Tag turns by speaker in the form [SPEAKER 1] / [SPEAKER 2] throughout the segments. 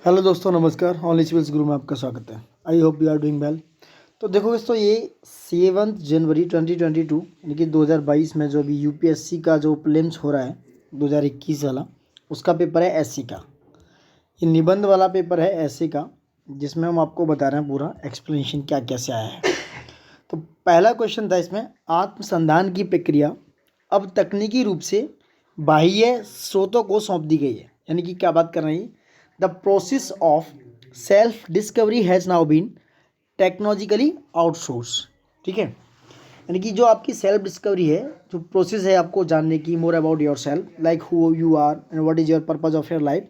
[SPEAKER 1] Hello दोस्तों, नमस्कार। Online civils गुरु में आपका स्वागत है। I hope you are doing well. तो देखो दोस्तों, ये 7 जनवरी 2022 यानी कि 2022 में जो अभी यूपीएससी का जो प्रीलिम्स हो रहा है 2021 वाला, उसका पेपर है एससी का। ये निबंध वाला पेपर है एससी का, जिसमें हम आपको बता रहे हैं पूरा एक्सप्लेनेशन क्या कैसे आया है। तो पहला क्वेश्चन था इसमें, आत्मसंधान की प्रक्रिया अब तकनीकी रूप से बाह्य स्रोतों को सौंप दी गई है। यानी कि क्या बात कर रहे हैं, the process of self discovery has now been technologically outsource. ठीक है, यानी कि जो आपकी सेल्फ डिस्कवरी है, जो प्रोसेस है आपको जानने की, more about yourself, like who you are and what is your purpose of your life,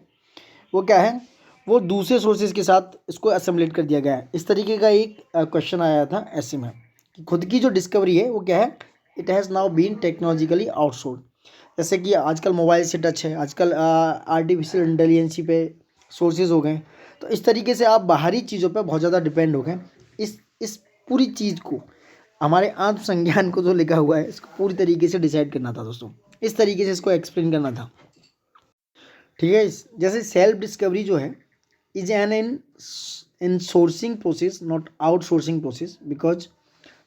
[SPEAKER 1] वो क्या है, वो दूसरे सोर्सेज के साथ इसको असेम्बलेट कर दिया गया है। इस तरीके का एक क्वेश्चन आया था ऐसे में कि खुद की जो डिस्कवरी है वो क्या है, it has now been technologically outsource. जैसे कि आजकल मोबाइल से टच है, आजकल आर्टिफिशियल इंटेलिजेंसी पे सोर्सेज हो गए। तो इस तरीके से आप बाहरी चीज़ों पे बहुत ज़्यादा डिपेंड हो गए। इस पूरी चीज़ को, हमारे आत्मसंज्ञान को जो लिखा हुआ है, इसको पूरी तरीके से डिसाइड करना था दोस्तों। इस तरीके से इसको एक्सप्लेन करना था। ठीक है, जैसे सेल्फ डिस्कवरी जो है is an in sourcing process, not outsourcing process, because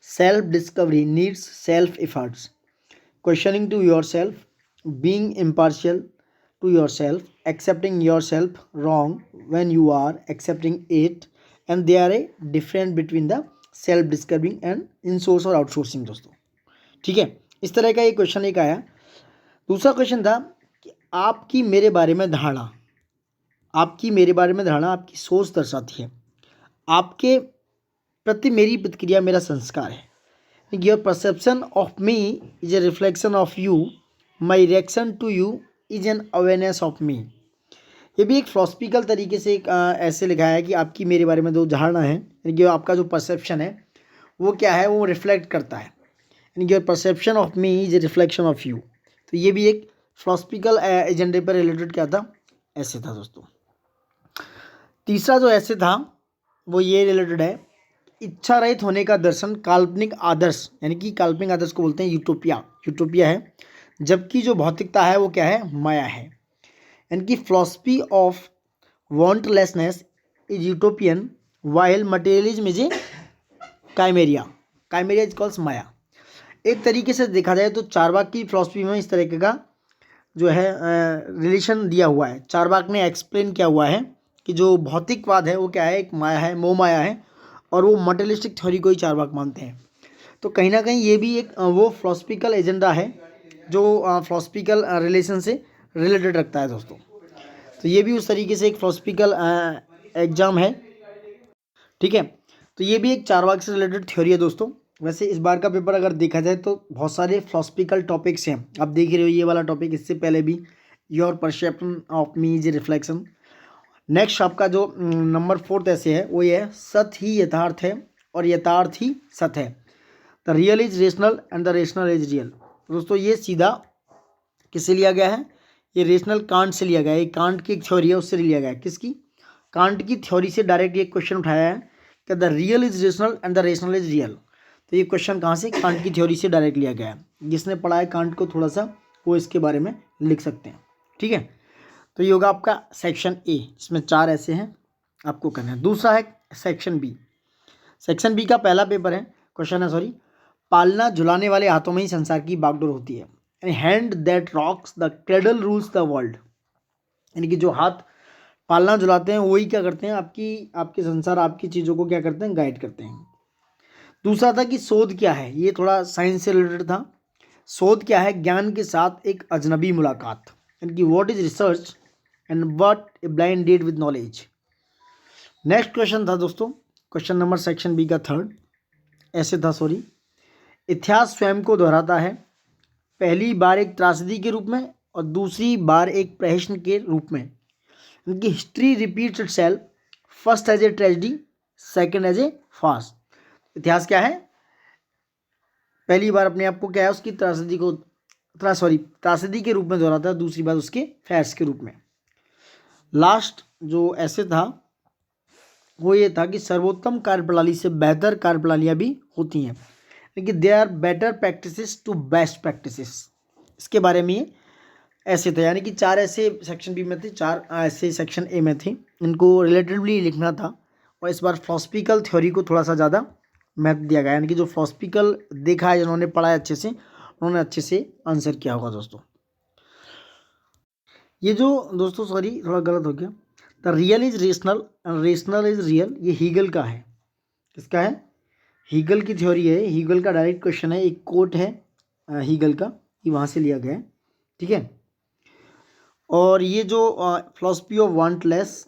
[SPEAKER 1] self discovery needs self efforts, questioning to yourself, being impartial to yourself, accepting yourself wrong when you are accepting it, and there are a difference between the self discovering and in-source और outsourcing दोस्तों। ठीक है, इस तरह का एक question एक आया। दूसरा क्वेश्चन था कि आपकी मेरे बारे में धारणा, आपकी मेरे बारे में धारणा आपकी सोच दर्शाती है, आपके प्रति मेरी प्रतिक्रिया मेरा संस्कार है। Your perception of me is a reflection of you, my reaction to you is an awareness of me. ये भी एक फिलोसफिकल तरीके से एक ऐसे लिखा है कि आपकी मेरे बारे में जो धारणा है, यानी कि आपका जो परसेप्शन है वो क्या है, वो रिफ्लेक्ट करता है। यानी कि your perception of me is a reflection of you. तो ये भी एक फिलोसफिकल एजेंडे पर रिलेटेड क्या था, ऐसे था दोस्तों। तीसरा जो ऐसे था वो ये रिलेटेड है, इच्छा रहित होने का दर्शन काल्पनिक आदर्श, यानी कि काल्पनिक आदर्श को बोलते हैं यूटोपिया, यूटोपिया है, जबकि जो भौतिकता है वो क्या है, माया है। यानी कि philosophy of wantlessness is utopian while materialism is a chimera, chimera is calls maya. एक तरीके से देखा जाए तो चारवाक की फिलॉसफी में इस तरीके का जो है रिलेशन दिया हुआ है। चारवाक ने एक्सप्लेन किया हुआ है कि जो भौतिकवाद है वो क्या है, एक माया है, मोह माया है, और वो मटेरियलिस्टिक थ्योरी को ही चारवाक मानते हैं। तो कहीं ना कहीं ये भी एक वो फिलोसफिकल एजेंडा है जो फिलोसफिकल रिलेशन से रिलेटेड रखता है दोस्तों। तो ये भी उस तरीके से एक फिलोसफिकल एग्जाम है। ठीक है, तो ये भी एक चारवाक से रिलेटेड थ्योरी है दोस्तों। वैसे इस बार का पेपर अगर देखा जाए तो बहुत सारे फिलोसफिकल टॉपिक्स हैं, आप देख रहे हो ये वाला टॉपिक, इससे पहले भी your perception of me is a reflection. Next आपका जो नंबर 4 ऐसे है वो ये है, सत्य ही यथार्थ है और यथार्थ ही सत्य है। The real is rational and the rational is real. दोस्तों ये सीधा किससे लिया गया है, ये रेशनल कांट से लिया गया है। ये कांट की एक थ्योरी है, उससे लिया गया है। किसकी, कांट की थ्योरी से डायरेक्ट ये क्वेश्चन उठाया है कि the real is rational and the rational is real. तो ये क्वेश्चन कहाँ से, कांट की थ्योरी से डायरेक्ट लिया गया है। जिसने पढ़ा है कांट को थोड़ा सा, वो इसके बारे में लिख सकते हैं। ठीक है, तो ये होगा आपका सेक्शन ए, इसमें 4 ऐसे हैं आपको करना है। दूसरा है सेक्शन बी। सेक्शन बी का पहला पेपर है, क्वेश्चन है सॉरी, पालना झुलाने वाले हाथों में ही संसार की बागडोर होती है। Hand that rocks the cradle rules the world. यानी कि जो हाथ पालना झुलाते हैं वही क्या करते हैं, आपके संसार, आपकी चीज़ों को क्या करते हैं, गाइड करते हैं। दूसरा था कि शोध क्या है, ये थोड़ा साइंस से रिलेटेड था। शोध क्या है, ज्ञान के साथ एक अजनबी मुलाकात। यानी कि what is research and what a blind deed with knowledge. Next question था दोस्तों, क्वेश्चन नंबर सेक्शन बी का 3 ऐसे था सॉरी, इतिहास स्वयं को दोहराता है, पहली बार एक त्रासदी के रूप में और दूसरी बार एक प्रहसन के रूप में। इनकी history repeats itself, first as a tragedy, second as a फास्ट। इतिहास क्या है, पहली बार अपने आप को क्या है, उसकी त्रासदी के रूप में दोहराता है, दूसरी बार उसके फैर्स के रूप में। लास्ट जो ऐसे था वो ये था कि सर्वोत्तम कार्यप्रणाली से बेहतर कार्यप्रणालियाँ भी होती हैं, लेकिन they are better practices to best practices. इसके बारे में ऐसे थे, यानी कि 4 ऐसे सेक्शन बी में थे, 4 ऐसे सेक्शन ए में थे, इनको रिलेटिवली लिखना था। और इस बार फिलोसफिकल थ्योरी को थोड़ा सा ज़्यादा महत्व दिया गया, यानी कि जो फिलोसफिकल देखा है, जिन्होंने पढ़ा है अच्छे से, उन्होंने अच्छे से आंसर किया होगा दोस्तों। ये जो दोस्तों, सॉरी थोड़ा गलत हो गया, the real is rational and rational is real, ये हीगल का है। किसका है? हीगल की थ्योरी है। हीगल का डायरेक्ट क्वेश्चन है, एक कोट है हीगल का, ये वहाँ से लिया गया है, ठीक है। और ये जो फिलोसफी ऑफ वांटलेस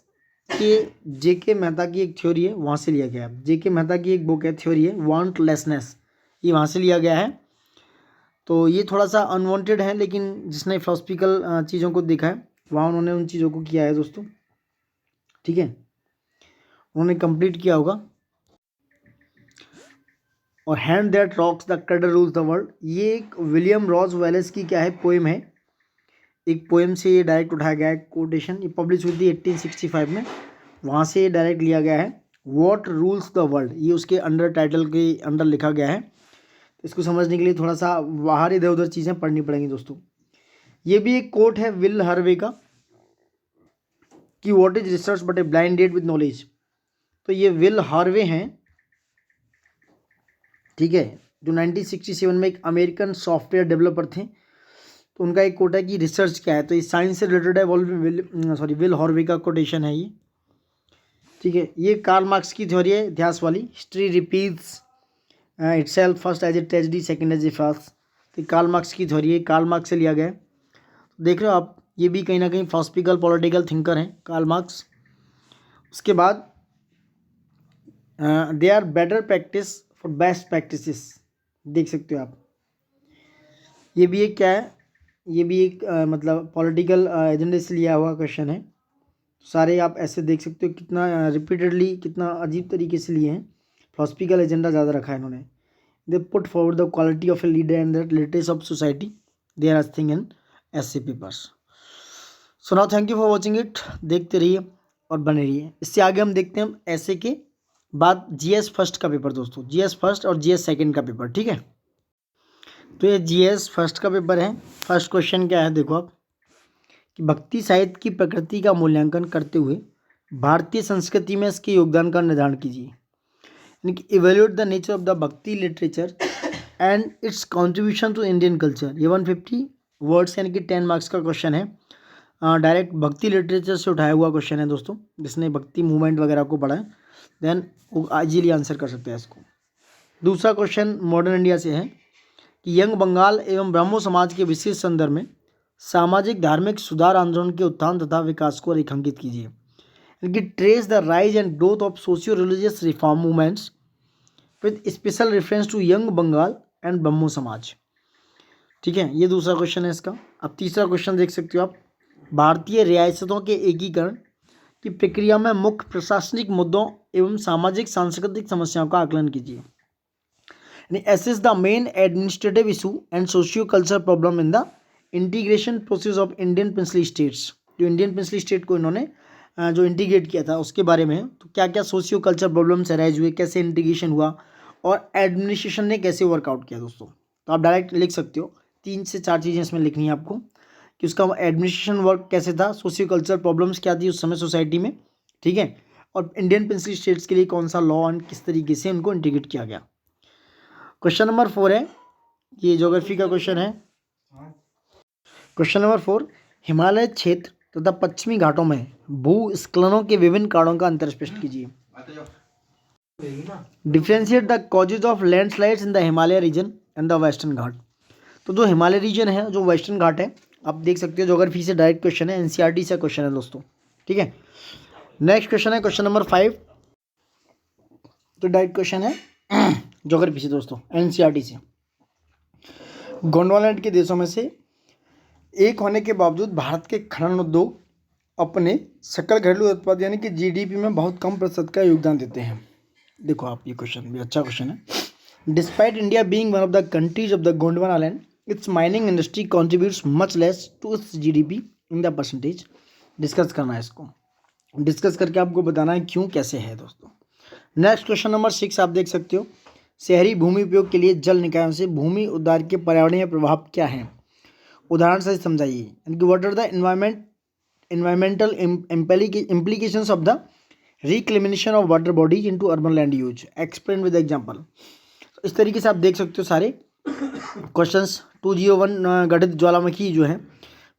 [SPEAKER 1] के जेके मेहता की एक थ्योरी है, वहाँ से लिया गया है। जेके मेहता की एक बुक है, थ्योरी है वांटलेसनेस, ये वहाँ से लिया गया है। तो ये थोड़ा सा अनवांटेड है, लेकिन जिसने फिलोसफिकल चीज़ों को देखा है, वहाँ उन्होंने उन चीज़ों को किया है दोस्तों, ठीक है, उन्होंने कंप्लीट किया होगा। और hand that rocks the cradle rules the world, ये एक विलियम रॉज वेलेस की क्या है, पोएम है। एक पोएम से ये डायरेक्ट उठाया गया है कोटेशन, ये पब्लिश हुई थी 1865 में, वहाँ से ये डायरेक्ट लिया गया है। व्हाट रूल्स द वर्ल्ड, ये उसके अंडर टाइटल के अंडर लिखा गया है। इसको समझने के लिए थोड़ा सा बाहर इधर उधर चीज़ें पढ़नी पड़ेंगी दोस्तों। ये भी एक कोट है विल हार्वे का, कि what is research but a blind date with knowledge. तो ये विल हार्वे हैं, ठीक है, जो 1967 में एक अमेरिकन सॉफ्टवेयर डेवलपर थे। तो उनका एक कोट है कि रिसर्च क्या है, तो ये साइंस से रिलेटेड है, विल हार्वे का कोटेशन है ये, ठीक है। ये कार्ल मार्क्स की थ्योरी है, इतिहास वाली, history repeats itself first as a tragedy second as a farce. तो कार्ल मार्क्स की थ्योरी है, कार्ल मार्क्स से लिया गया है। देख रहे हो आप, ये भी कहीं ना कहीं फिलोसफिकल पॉलिटिकल थिंकर हैं कार्ल मार्क्स। उसके बाद they are better practice for best practices, देख सकते हो आप। ये भी एक क्या है, ये भी एक मतलब पॉलिटिकल एजेंडे से लिया हुआ क्वेश्चन है। सारे आप ऐसे देख सकते हो, कितना रिपीटेडली, कितना अजीब तरीके से लिए हैं। फिलोसफिकल एजेंडा ज़्यादा रखा है इन्होंने। They put forward the quality of a leader and the literacy of society, they are thing in essay papers. So now thank you for watching it, देखते रहिए और बने रहिए। इससे आगे हम देखते हैं ऐसे के बाद जीएस फर्स्ट का पेपर दोस्तों, जीएस फर्स्ट और जीएस सेकंड का पेपर, ठीक है। तो ये जीएस फर्स्ट का पेपर है। फर्स्ट क्वेश्चन क्या है, देखो आप, कि भक्ति साहित्य की प्रकृति का मूल्यांकन करते हुए भारतीय संस्कृति में इसके योगदान का निर्धारण कीजिए, यानी कि evaluate the nature of the bhakti literature and its contribution to Indian culture. ये 150 वर्ड्स यानी कि 10 मार्क्स का क्वेश्चन है। डायरेक्ट भक्ति लिटरेचर से उठाया हुआ क्वेश्चन है दोस्तों, जिसने भक्ति मूवमेंट वगैरह को पढ़ा है, देन वो इजीली आंसर कर सकते हैं इसको। दूसरा क्वेश्चन मॉडर्न इंडिया से है कि यंग बंगाल एवं ब्राह्मो समाज के विशेष संदर्भ में सामाजिक धार्मिक सुधार आंदोलन के उत्थान तथा विकास को रेखांकित कीजिए, यानी कि trace the rise and growth of socio religious reform movements with special reference to young Bengal and Brahmo Samaj, ठीक है। ये दूसरा क्वेश्चन है इसका। अब तीसरा क्वेश्चन देख सकते हो आप, भारतीय रियासतों के एकीकरण की प्रक्रिया में मुख्य प्रशासनिक मुद्दों एवं सामाजिक सांस्कृतिक समस्याओं का आकलन कीजिए, यानी assess the main administrative issue and socio culture problem in the integration process of Indian princely states. जो इंडियन प्रिंसली स्टेट को इन्होंने जो इंटीग्रेट किया था उसके बारे में, तो क्या क्या सोशियो कल्चर प्रॉब्लम्स अराइज हुए, कैसे इंटीग्रेशन हुआ और एडमिनिस्ट्रेशन ने कैसे वर्कआउट किया दोस्तों। तो आप डायरेक्ट लिख सकते हो, 3 से 4 चीज़ें इसमें लिखनी है आपको, कि उसका एडमिनिस्ट्रेशन वर्क कैसे था, सोशियो कल्चर प्रॉब्लम्स क्या थी उस समय सोसाइटी में, ठीक है, और इंडियन प्रिंसली स्टेट्स के लिए कौन सा लॉ एंड किस तरीके से उनको इंटीग्रेट किया गया। क्वेश्चन नंबर 4 है, ये ज्योग्राफी का क्वेश्चन है। क्वेश्चन नंबर 4, हिमालय क्षेत्र तथा पश्चिमी घाटों में भूस्खलनों के विभिन्न कारणों का अंतर स्पष्ट कीजिए। Differentiate the causes of landslides in the Himalaya region and the western Ghat. तो जो हिमालय रीजन है, जो वेस्टर्न घाट है, आप देख सकते हो ज्योग्राफी से डायरेक्ट क्वेश्चन है, एनसीईआरटी से क्वेश्चन है दोस्तों, ठीक है। नेक्स्ट क्वेश्चन है क्वेश्चन नंबर 5, तो डायरेक्ट क्वेश्चन है ज्योग्राफी से दोस्तों, एनसीईआरटी से। गोंडवाना के देशों में से एक होने के बावजूद भारत के खनन उद्योग अपने सकल घरेलू उत्पाद यानी कि जीडीपी में बहुत कम प्रतिशत का योगदान देते हैं। देखो आप, ये क्वेश्चन भी अच्छा क्वेश्चन है। Despite India being one of the countries of the Gondwana land, its mining industry contributes much less to its GDP in the percentage. Discuss करना है इसको, डिस्कस करके आपको बताना है क्यों, कैसे है दोस्तों। नेक्स्ट क्वेश्चन नंबर 6 आप देख सकते हो, शहरी भूमि उपयोग के लिए जल निकायों से भूमि उद्धार के पर्यावरणीय प्रभाव क्या हैं। उदाहरण से समझाइए, यानी कि what are the environmental implications of the reclamation of water bodies into urban land use, explain with example। इस तरीके से आप देख सकते हो सारे क्वेश्चंस। 201 गठित ज्वालामुखी जो है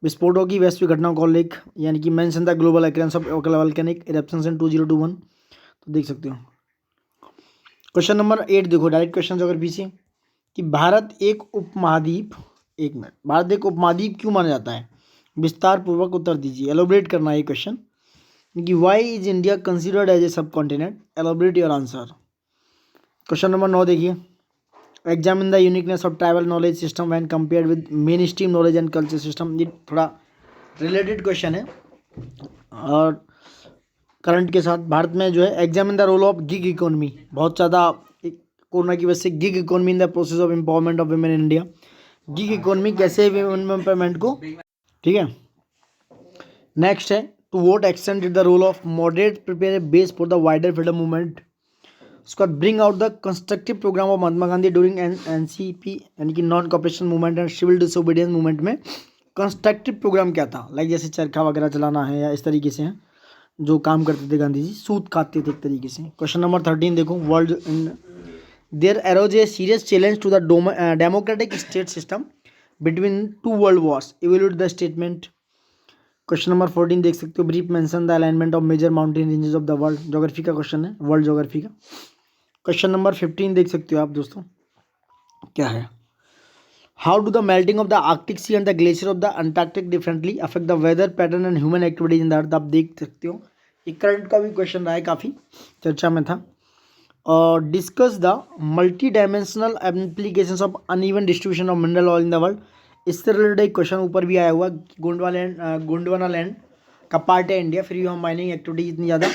[SPEAKER 1] विस्फोटों की वैश्विक घटनाओं का उल्लेख, यानी कि mention the global occurrence of volcanic eruptions in 2021, तो देख सकते हो। क्वेश्चन नंबर 8 देखो, डायरेक्ट क्वेश्चन ज्योग्राफी से, कि भारत एक उपमहाद्वीप, एक मिनट, भारत एक उपमहाद्वीप क्यों माना जाता है? विस्तार पूर्वक उत्तर दीजिए, एलोबरेट करना है ये क्वेश्चन, कि why is India considered as a subcontinent, elaborate your answer. Question number 9 देखिए, examine the uniqueness of tribal knowledge system when compared with mainstream knowledge and culture system. ये थोड़ा related question है और current के साथ। भारत में जो है examine the role of gig economy, बहुत ज़्यादा कोरोना की वजह से gig economy in the process of empowerment of women in India. Gig economy कैसे वुमेन एम्पावरमेंट को, ठीक है। नेक्स्ट है, to what extent is the role of moderate prepare a base for the wider freedom movement. उसके बाद bring out the constructive programme of Mahatma Gandhi during NCP, यानी कि non cooperation movement and civil disobedience movement में constructive programme क्या था? Like जैसे चरखा वगैरह चलाना है या इस तरीके से हैं जो काम करते थे गांधी जी, सूत काटते थे एक तरीके से। क्वेश्चन नंबर 13 देखो, world in there arose a serious challenge to the democratic state system between two world wars, evaluate the statement. Question number 14 देख सकते हो, brief mention the alignment of major mountain ranges of the world, geography का question है, world geography का। Question number 15 देख सकते हो आप दोस्तों, क्या है, how do the melting of the Arctic sea and the glacier of the Antarctic differently affect the weather pattern and human activities in the earth. आप देख सकते हो, एक करंट का भी क्वेश्चन रहा है, काफ़ी चर्चा में था। और discuss the multi dimensional applications of uneven distribution of mineral oil in the world. इससे रिलेटेड एक क्वेश्चन ऊपर भी आया हुआ, गोंडवाना लैंड का पार्ट है इंडिया, फिर भी हम माइनिंग एक्टिविटीज इतनी ज़्यादा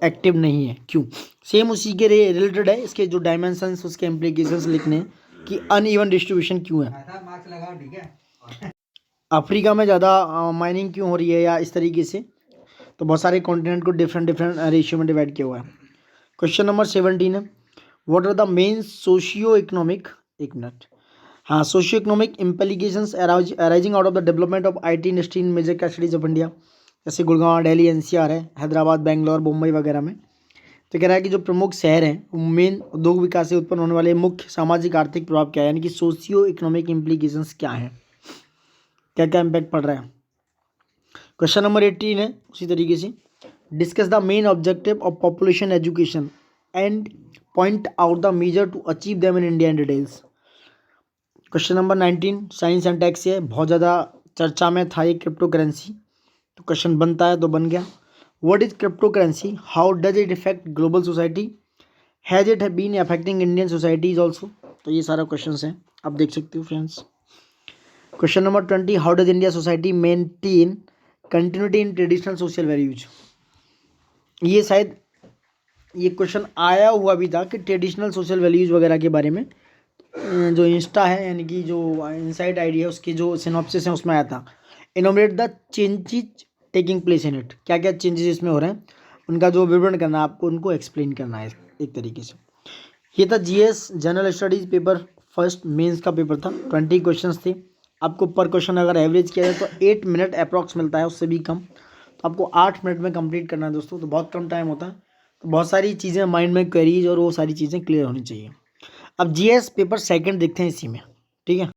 [SPEAKER 1] एक्टिव नहीं है, क्यों? सेम उसी के रिलेटेड है, इसके जो डायमेंशंस उसके इम्प्लीकेशंस लिखने हैं कि अनइवन डिस्ट्रीब्यूशन क्यों है, अफ्रीका में ज़्यादा माइनिंग क्यों हो रही है, या इस तरीके से। तो बहुत सारे कॉन्टिनेंट को डिफरेंट डिफरेंट रेशियो में डिवाइड किया हुआ है। क्वेश्चन नंबर 17 है, what are the main socio economic, एक मिनट, हाँ, socio economic implications arising out of the development of IT industry in major capitals of India, जैसे गुड़गांव, दिल्ली, एनसीआर है, हैदराबाद, बेंगलोर, मुंबई वगैरह में। तो कह रहा है कि जो प्रमुख शहर हैं वो मेन उद्योग विकास से उत्पन्न होने वाले मुख्य सामाजिक आर्थिक प्रभाव क्या है, यानी कि सोशियो इकोनॉमिक इम्प्लीकेशंस क्या हैं, क्या क्या इम्पैक्ट पड़ रहा है। क्वेश्चन नंबर 18 है उसी तरीके से, discuss the main objective of population education and point out the measure to achieve them in India in details. Question number 19 science and tech है, बहुत ज़्यादा चर्चा में था ये क्रिप्टो करेंसी, तो क्वेश्चन बनता है तो बन गया। What is cryptocurrency, how does it effect global society, has it been affecting Indian societies also. तो ये सारा क्वेश्चन हैं, आप देख सकते हो friends. Question number 20, how does India society maintain continuity in traditional social values. ये शायद ये क्वेश्चन आया हुआ भी था कि ट्रेडिशनल सोशल वैल्यूज वगैरह के बारे में, जो इंस्टा है यानी कि जो इनसाइट आईडी है उसकी जो सिनॉप्सिस है उसमें आया था, enumerate the changes taking place in it, क्या क्या चेंजेस इसमें हो रहे हैं उनका जो विवरण करना है आपको, उनको एक्सप्लेन करना है एक तरीके से। ये था GS general studies paper first mains का पेपर था, 20 क्वेश्चंस थे। आपको पर क्वेश्चन अगर एवरेज किया जाए तो 8 मिनट अप्रॉक्स मिलता है, उससे भी कम, तो आपको 8 मिनट में कंप्लीट करना है दोस्तों, तो बहुत कम टाइम होता है, तो बहुत सारी चीज़ें माइंड में क्वेरीज और वो सारी चीज़ें क्लियर होनी चाहिए। अब जीएस पेपर सेकंड देखते हैं इसी में, ठीक है।